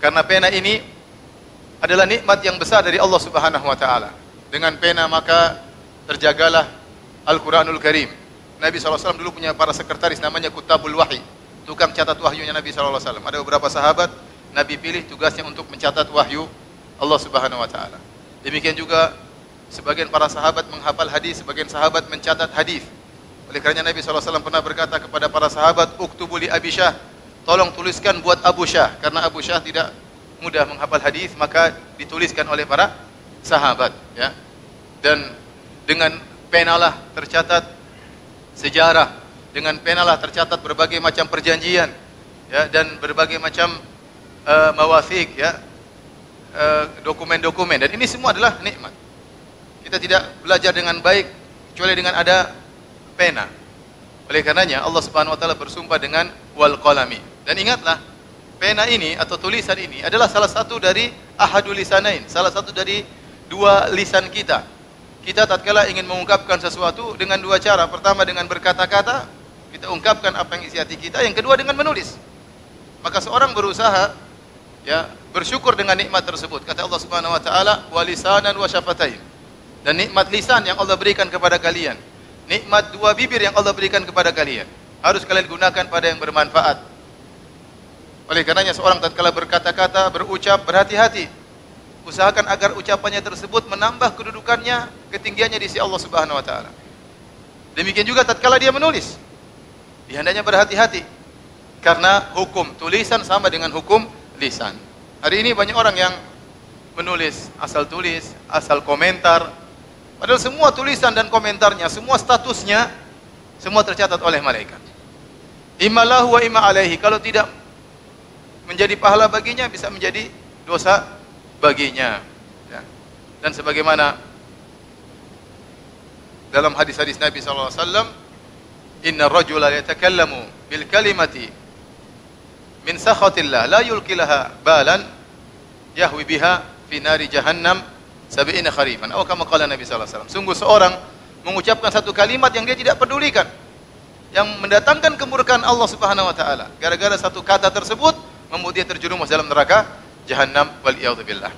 Karena pena ini adalah nikmat yang besar dari Allah Subhanahu wa taala. Dengan pena maka terjagalah Al-Qur'anul Karim. Nabi SAW dulu punya para sekretaris namanya Kutabul Wahyi, tukang catat wahyunya Nabi SAW. Ada beberapa sahabat Nabi pilih tugasnya untuk mencatat wahyu Allah Subhanahu wa taala. Demikian juga sebagian para sahabat menghafal hadis, sebagian sahabat mencatat hadis. Oleh karenanya Nabi SAW pernah berkata kepada para sahabat, "Uktubu li Abi Syah." Tolong tuliskan buat Abu Syah, karena Abu Syah tidak mudah menghafal hadis, maka dituliskan oleh para sahabat, ya. Dan dengan penalah tercatat sejarah, dengan penalah tercatat berbagai macam perjanjian, ya, dan berbagai macam mawathiq, ya, dokumen-dokumen, dan ini semua adalah nikmat. Kita tidak belajar dengan baik kecuali dengan ada pena. Oleh karenanya Allah Subhanahu wa taala bersumpah dengan wal qalami. Dan ingatlah, pena ini atau tulisan ini adalah salah satu dari ahadul lisanain, salah satu dari dua lisan kita. Kita tatkala ingin mengungkapkan sesuatu dengan dua cara. Pertama dengan berkata-kata, kita ungkapkan apa yang isi hati kita. Yang kedua dengan menulis. Maka seorang berusaha, ya, bersyukur dengan nikmat tersebut. Kata Allah Subhanahu wa taala, "Wa lisanan wa syafatain." Dan nikmat lisan yang Allah berikan kepada kalian. Nikmat dua bibir yang Allah berikan kepada kalian. Harus kalian gunakan pada yang bermanfaat. Oleh karenanya seorang tatkala berkata-kata, berucap, berhati-hati. Usahakan agar ucapannya tersebut menambah kedudukannya, ketinggiannya di sisi Allah Subhanahu wa taala. Demikian juga tatkala dia menulis. Dia hendaknya berhati-hati. Karena hukum tulisan sama dengan hukum lisan. Hari ini banyak orang yang menulis, asal tulis, asal komentar. Padahal semua tulisan dan komentarnya, semua statusnya, semua tercatat oleh malaikat. Imma lahu wa imma alaihi. Kalau tidak menjadi pahala baginya, bisa menjadi dosa baginya, ya. Dan sebagaimana dalam hadis-hadis Nabi SAW, "Inna rajula yatakallamu bil kalimati min sakhatillah la yulqilaha balan yahwi biha fi nari jahannam 70 kharifan." Atau kama qala Nabi SAW, sungguh seorang mengucapkan satu kalimat yang dia tidak pedulikan, yang mendatangkan kemurkaan Allah Subhanahu wa taala. Gara-gara satu kata tersebut membuat dia terjerumus dalam neraka Jahannam wal iyadzu billah.